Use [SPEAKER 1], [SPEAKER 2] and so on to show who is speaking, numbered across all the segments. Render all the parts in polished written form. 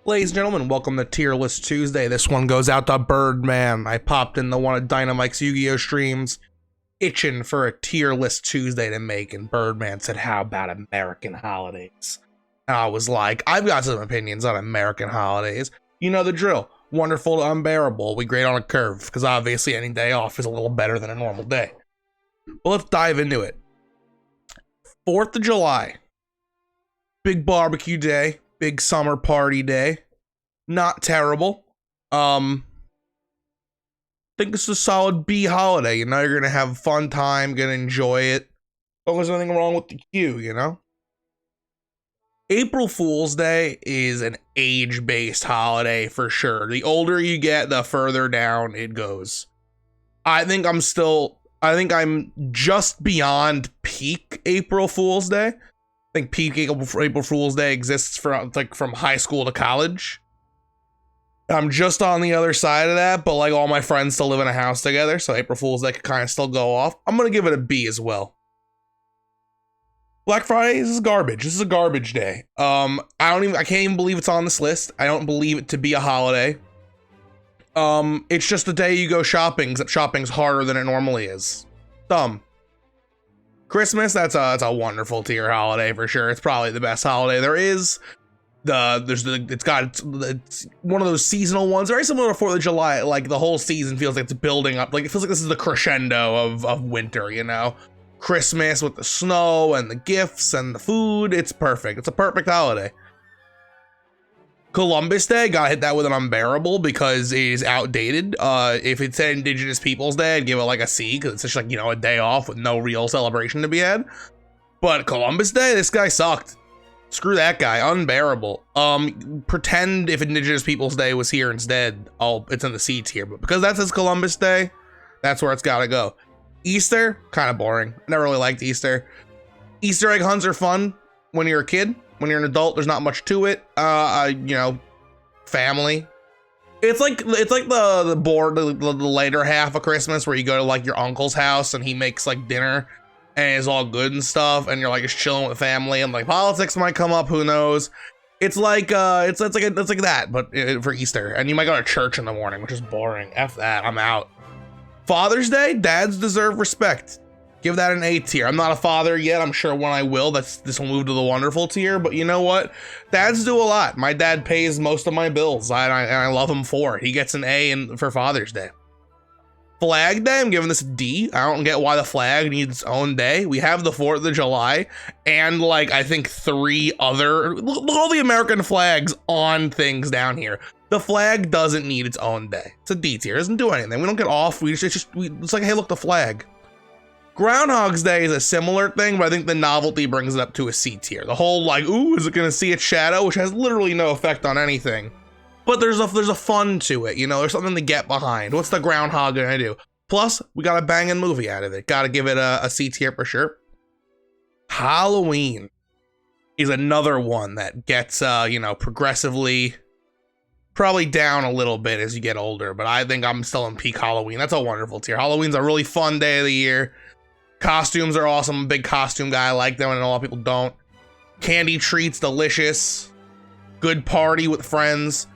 [SPEAKER 1] Ladies and gentlemen, welcome to Tier List Tuesday. This one goes out to Birdman. I popped in the one of Dynamite's Yu-Gi-Oh! Streams, itching for a Tier List Tuesday to make, and Birdman said, how about American holidays? And I was like, I've got some opinions on American holidays. You know the drill. Wonderful to unbearable. We grade on a curve, because obviously any day off is a little better than a normal day. Well, let's dive into it. 4th of July. Big barbecue day. Big summer party day. Not terrible. Think it's a solid B holiday. You know, you're gonna have a fun time, gonna enjoy it. Don't there's anything wrong with the queue, you know? April Fool's Day is an age-based holiday for sure. The older you get, the further down it goes. I think I'm just beyond peak April Fool's Day. I think peak April Fool's Day exists from high school to college. I'm just on the other side of that, but like all my friends still live in a house together, so April Fool's Day could kind of still go off. I'm gonna give it a B as well. Black Friday is garbage. This is a garbage day. I can't even believe it's on this list. I don't believe it to be a holiday. It's just the day you go shopping, except shopping's harder than it normally is. Dumb. Christmas, it's a wonderful tier holiday for sure. It's probably the best holiday there is. It's one of those seasonal ones, very similar to 4th of July. Like the whole season feels like it's building up. Like it feels like this is the crescendo of winter, you know? Christmas with the snow and the gifts and the food. It's perfect. It's a perfect holiday. Columbus Day, gotta hit that with an unbearable because it is outdated. If it said Indigenous Peoples Day, I'd give it like a C because it's just like, you know, a day off with no real celebration to be had. But Columbus Day, this guy sucked. Screw that guy, unbearable. Pretend if Indigenous Peoples Day was here instead, it's in the C tier. But because that says Columbus Day, that's where it's gotta go. Easter, kind of boring. Never really liked Easter. Easter egg hunts are fun when you're a kid. When you're an adult, there's not much to it. You know, family. It's like the later half of Christmas where you go to like your uncle's house and he makes like dinner and it's all good and stuff, and you're like just chilling with the family and like politics might come up, who knows. It's like it's like that, but for Easter, and you might go to church in the morning, which is boring. F that, I'm out. Father's Day, dads deserve respect. Give that an A tier. I'm not a father yet. I'm sure when I will, this will move to the wonderful tier. But you know what? Dads do a lot. My dad pays most of my bills. I love him for it. He gets an A for Father's Day. Flag Day, I'm giving this a D. I don't get why the flag needs its own day. We have the 4th of July and like I think 3 other, look all the American flags on things down here. The flag doesn't need its own day. It's a D tier. It doesn't do anything. We don't get off. It's like, hey, look, the flag. Groundhog's Day is a similar thing, but I think the novelty brings it up to a C tier. The whole like, ooh, is it gonna see its shadow, which has literally no effect on anything. But there's a fun to it, you know, there's something to get behind. What's the groundhog gonna do? Plus, we got a banging movie out of it. Gotta give it a C tier for sure. Halloween is another one that gets, you know, progressively probably down a little bit as you get older, but I think I'm still in peak Halloween. That's a wonderful tier. Halloween's a really fun day of the year. Costumes are awesome. I'm a big costume guy. I like them, and a lot of people don't. Candy treats, delicious. Good party with friends.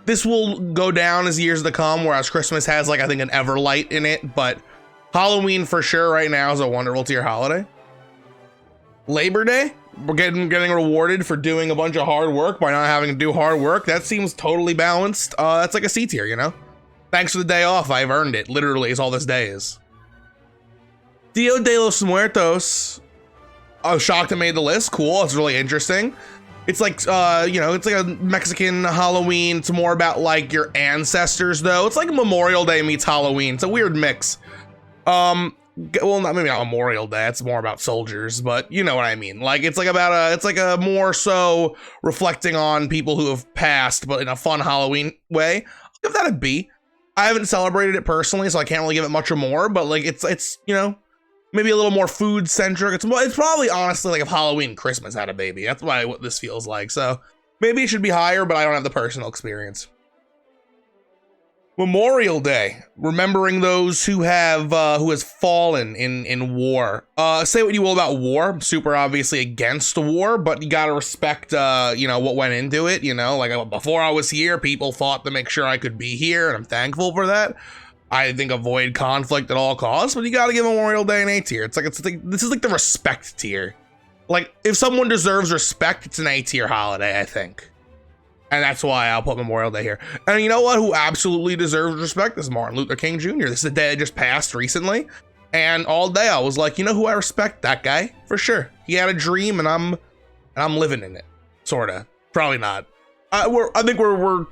[SPEAKER 1] This will go down as years to come, whereas Christmas has, like, I think an Everlight in it, but Halloween for sure right now is a wonderful tier holiday. Labor Day, we're getting rewarded for doing a bunch of hard work by not having to do hard work. That seems totally balanced. That's like a C tier, you know? Thanks for the day off. I've earned it. Literally is all this day is. Dia de los Muertos. I was shocked it made the list. Cool. It's really interesting. It's like, you know, it's like a Mexican Halloween. It's more about like your ancestors though. It's like Memorial Day meets Halloween. It's a weird mix. Well, maybe not Memorial Day. It's more about soldiers, but you know what I mean. Like it's like a more so reflecting on people who have passed, but in a fun Halloween way. I'll give that a B. I haven't celebrated it personally, so I can't really give it much or more, but like it's, you know, maybe a little more food centric. It's probably honestly like if Halloween Christmas had a baby. That's what this feels like. So maybe it should be higher, but I don't have the personal experience. Memorial Day, remembering those who has fallen in war. Say what you will about war. I'm super obviously against war, but you gotta respect what went into it. Like before I was here, people fought to make sure I could be here, and I'm thankful for that. I think avoid conflict at all costs, but you gotta give Memorial Day an A tier. It's like this is like the respect tier. Like if someone deserves respect, it's an A tier holiday, I think. And that's why I'll put Memorial Day here. And you know what? Who absolutely deserves respect is Martin Luther King Jr. This is a day that just passed recently. And all day I was like, you know who I respect? That guy, for sure. He had a dream and I'm living in it. Sorta. Probably not. I think we're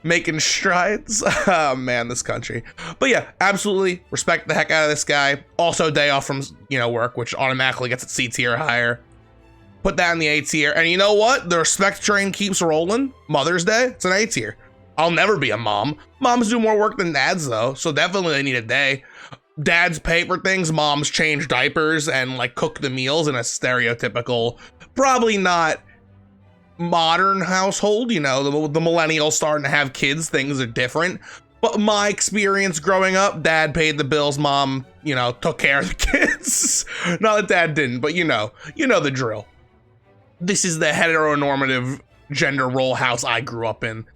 [SPEAKER 1] making strides. Oh man, this country. But yeah, absolutely respect the heck out of this guy. Also day off from work, which automatically gets it C tier higher. Put that in the A tier. And you know what? The respect train keeps rolling. Mother's Day, it's an A tier. I'll never be a mom. Moms do more work than dads though, so definitely they need a day. Dads pay for things, moms change diapers and like cook the meals in a stereotypical, probably not modern household. The millennials starting to have kids, things are different. But my experience growing up, dad paid the bills, mom, took care of the kids. Not that dad didn't, but you know the drill. This is the heteronormative gender role house I grew up in.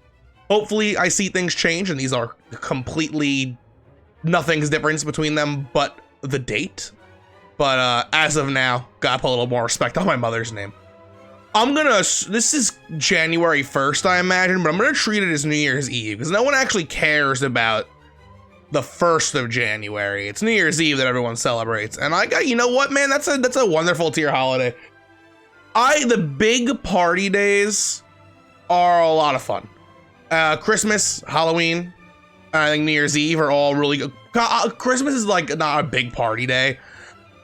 [SPEAKER 1] Hopefully I see things change and these are completely nothing's difference between them but the date. But as of now, gotta put a little more respect on my mother's name. This is January 1st, I imagine, but I'm gonna treat it as New Year's Eve because no one actually cares about the 1st of January. It's New Year's Eve that everyone celebrates. And you know what, man, that's a wonderful tier holiday. The big party days are a lot of fun. Christmas, Halloween, I think New Year's Eve are all really good. Christmas is like not a big party day,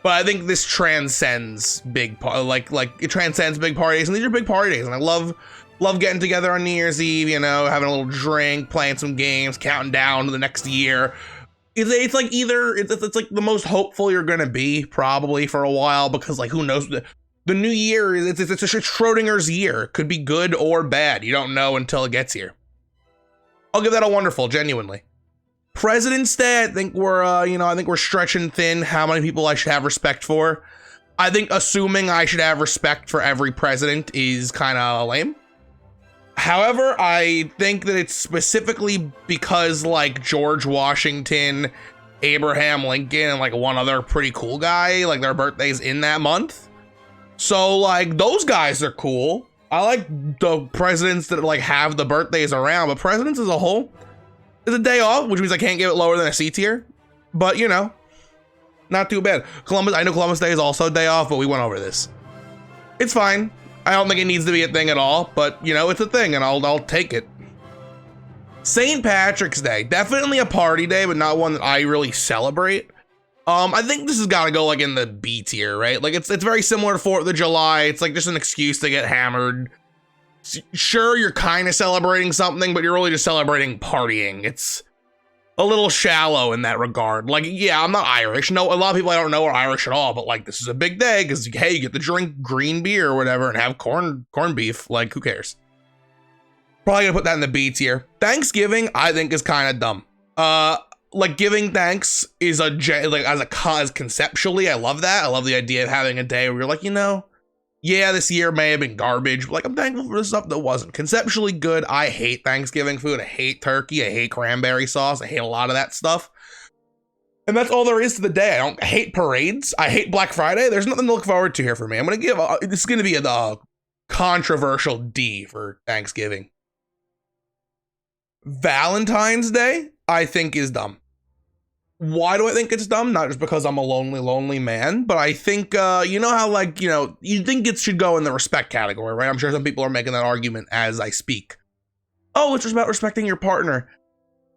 [SPEAKER 1] but I think this transcends it transcends big parties, and these are big party days. And I love getting together on New Year's Eve, having a little drink, playing some games, counting down to the next year. It's like it's like the most hopeful you're gonna be probably for a while because like who knows. The new year, it's a Schrodinger's year. It could be good or bad. You don't know until it gets here. I'll give that a wonderful, genuinely. President's Day, I think we're stretching thin how many people I should have respect for. I think assuming I should have respect for every president is kind of lame. However, I think that it's specifically because like George Washington, Abraham Lincoln, and like one other pretty cool guy, like their birthdays in that month. So like those guys are cool. I like the presidents that like have the birthdays around, but presidents as a whole is a day off, which means I can't give it lower than a C tier. But not too bad. I know Columbus Day is also a day off, but we went over this. It's fine. I don't think it needs to be a thing at all, but it's a thing and I'll take it. St. Patrick's Day, definitely a party day, but not one that I really celebrate. I think this has got to go like in the B tier, right? Like it's very similar to 4th of July. It's like just an excuse to get hammered. Sure, you're kind of celebrating something, but you're really just celebrating partying. It's a little shallow in that regard. Like, yeah, I'm not Irish. No, a lot of people I don't know are Irish at all, but like this is a big day because hey, you get to drink green beer or whatever and have corned beef. Like, who cares? Probably gonna put that in the B tier. Thanksgiving, I think, is kind of dumb. Like giving thanks is as conceptually, I love that. I love the idea of having a day where you're like, yeah, this year may have been garbage, but like I'm thankful for the stuff that wasn't. Conceptually good. I hate Thanksgiving food. I hate turkey. I hate cranberry sauce. I hate a lot of that stuff. And that's all there is to the day. I hate parades. I hate Black Friday. There's nothing to look forward to here for me. I'm going to give, this is going to be a controversial D for Thanksgiving. Valentine's Day, I think is dumb. Why do I think it's dumb? Not just because I'm a lonely man, but I think, you think it should go in the respect category, right? I'm sure some people are making that argument as I speak. Oh, it's just about respecting your partner.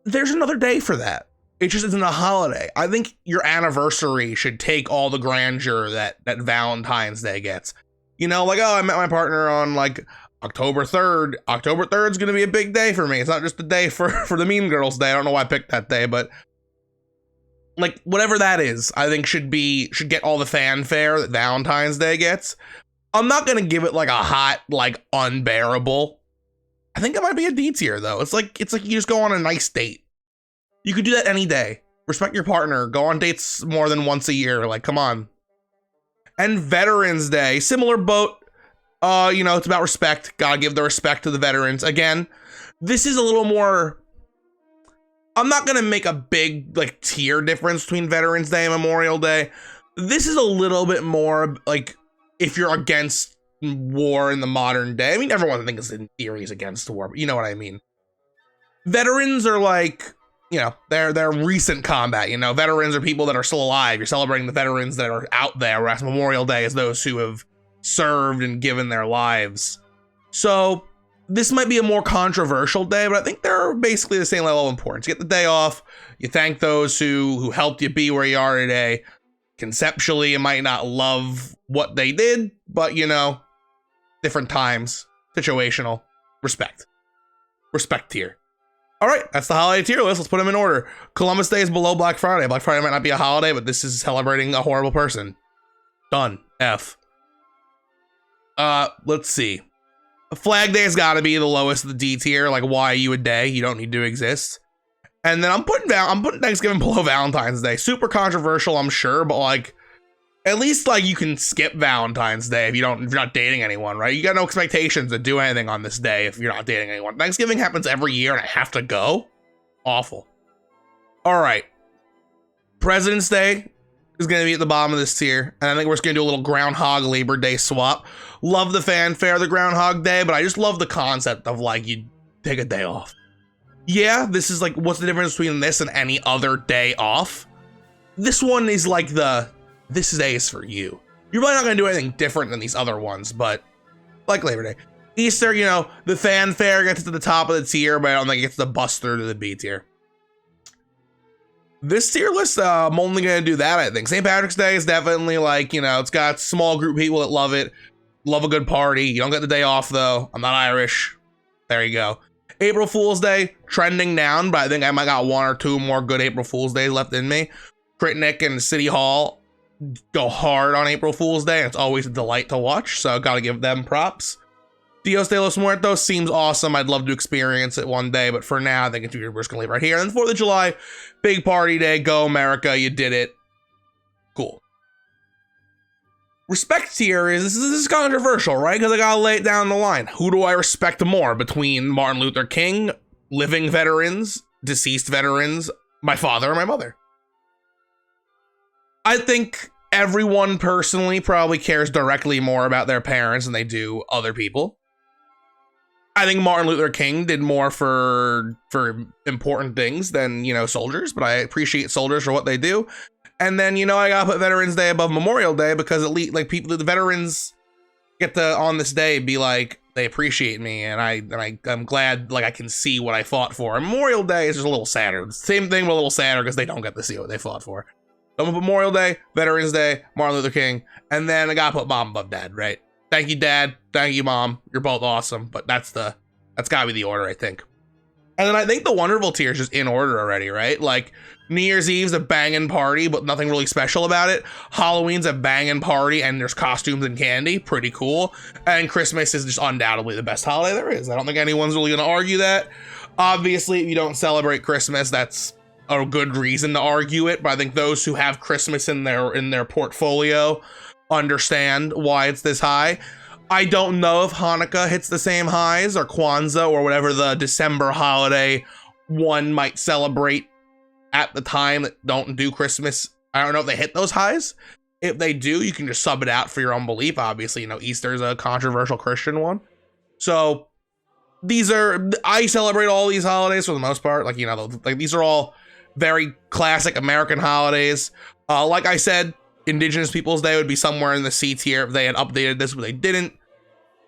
[SPEAKER 1] There's another day for that. It just isn't a holiday. I think your anniversary should take all the grandeur that Valentine's Day gets. I met my partner on like October 3rd. October 3rd is going to be a big day for me. It's not just a day for the Mean Girls Day. I don't know why I picked that day, but like whatever that is, I think should get all the fanfare that Valentine's Day gets. I'm not going to give it like a hot, like unbearable. I think it might be a D tier though. It's like you just go on a nice date. You could do that any day. Respect your partner. Go on dates more than once a year. Like, come on. And Veterans Day, similar boat. You know, it's about respect. Gotta give the respect to the veterans. Again, this is a little more, I'm not gonna make a big like tier difference between Veterans Day and Memorial Day. This is a little bit more like if you're against war in the modern day. I mean, everyone thinks in theory is against war, but you know what I mean. Veterans are like, you know, they're recent combat. You know, veterans are people that are still alive. You're celebrating the veterans that are out there, whereas Memorial Day is those who have served and given their lives. So this might be a more controversial day, but I think they're basically the same level of importance. You get the day off, you thank those who helped you be where you are today. Conceptually, you might not love what they did, but you know, different times, situational, respect tier. All right, that's the holiday tier list. Let's put them in order. Columbus Day is below Black Friday. Black Friday might not be a holiday, but this is celebrating a horrible person. Done. F. Let's see. Flag Day has got to be the lowest of the D tier. Like, why are you a day? You don't need to exist. And then I'm putting Thanksgiving below Valentine's Day. Super controversial, I'm sure, but like, at least like you can skip Valentine's Day if you're not dating anyone, right? You got no expectations to do anything on this day if you're not dating anyone. Thanksgiving happens every year and I have to go. Awful. All right. President's Day is going to be at the bottom of this tier. And I think we're just going to do a little Groundhog Labor Day swap. Love the fanfare of the Groundhog Day, but I just love the concept of like you take a day off. Yeah, this is like, what's the difference between this and any other day off? This one is like this day is for you. You're probably not going to do anything different than these other ones, but like Labor Day. Easter, you know, the fanfare gets to the top of the tier, but I don't think it gets the bust through to the B tier. This tier list, I'm only going to do that, I think. St. Patrick's Day is definitely like, you know, it's got small group of people that love it, love a good party. You don't get the day off, though. I'm not Irish. There you go. April Fool's Day, trending down, but I think I might got one or two more good April Fool's Days left in me. Critnik and City Hall go hard on April Fool's Day, and it's always a delight to watch, so gotta give them props. Dios de los Muertos seems awesome. I'd love to experience it one day, but for now, I think we're just gonna leave right here. And then 4th of July, big party day, go America, you did it. Cool. Respect tier is, this is controversial, right? Because I gotta lay it down the line. Who do I respect more between Martin Luther King, living veterans, deceased veterans, my father, or my mother? I think everyone personally probably cares directly more about their parents than they do other people. I think Martin Luther King did more for important things than, you know, soldiers, but I appreciate soldiers for what they do. And then, you know, I gotta put Veterans Day above Memorial Day because at least like people, the veterans get to on this day be like, they appreciate me, and I'm glad like I can see what I fought for. And Memorial Day is just a little sadder. Same thing, but a little sadder because they don't get to see what they fought for. I'm gonna put Memorial Day, Veterans Day, Martin Luther King, and then I gotta put Mom above Dad, right? Thank you, Dad. Thank you, Mom. You're both awesome, but that's gotta be the order, I think. And then I think the Wonderful tier is just in order already, right? Like New Year's Eve's a banging party, but nothing really special about it. Halloween's a banging party, and there's costumes and candy, pretty cool. And Christmas is just undoubtedly the best holiday there is. I don't think anyone's really gonna argue that. Obviously, if you don't celebrate Christmas, that's a good reason to argue it, but I think those who have Christmas in their portfolio understand why it's this high. I don't know if Hanukkah hits the same highs, or Kwanzaa, or whatever the December holiday one might celebrate at the time that don't do Christmas. I don't know if they hit those highs. If they do, you can just sub it out for your own belief. Obviously, you know, Easter's a controversial Christian one. So I celebrate all these holidays for the most part. Like, you know, like these are all very classic American holidays. Like I said, Indigenous Peoples Day would be somewhere in the C tier if they had updated this, but they didn't.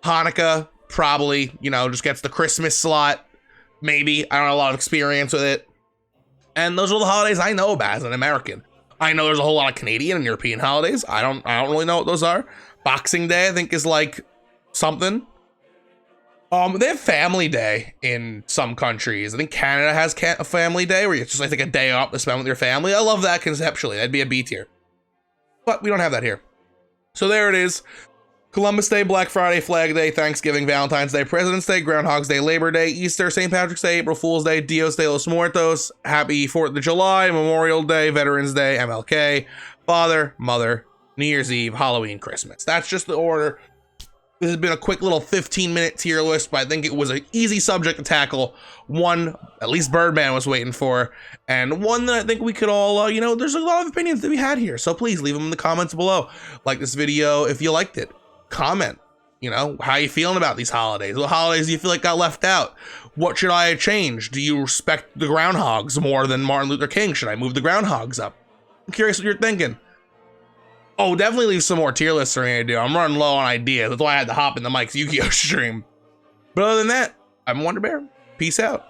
[SPEAKER 1] Hanukkah probably, you know, just gets the Christmas slot. Maybe. I don't have a lot of experience with it. And those are the holidays I know about as an American. I know there's a whole lot of Canadian and European holidays. I don't really know what those are. Boxing Day, I think, is like something. They have Family Day in some countries. I think Canada has a Family Day where you just like take a day off to spend with your family. I love that conceptually. That'd be a B tier. But we don't have that here. So there it is. Columbus Day, Black Friday, Flag Day, Thanksgiving, Valentine's Day, President's Day, Groundhog's Day, Labor Day, Easter, St. Patrick's Day, April Fool's Day, Dios de los Muertos, Happy 4th of July, Memorial Day, Veterans Day, MLK, Father, Mother, New Year's Eve, Halloween, Christmas. That's just the order. This has been a quick little 15-minute tier list, but I think it was an easy subject to tackle. One, at least Birdman was waiting for, and one that I think we could all, you know, there's a lot of opinions to be had here. So please leave them in the comments below. Like this video if you liked it. Comment, you know, how you feeling about these holidays? What holidays do you feel like got left out? What should I change? Do you respect the groundhogs more than Martin Luther King? Should I move the groundhogs up? I'm curious what you're thinking. Oh, definitely leave some more tier lists for me to do. I'm running low on ideas. That's why I had to hop in the Mike's Yu-Gi-Oh stream. But other than that, I'm Wonder Bear. Peace out.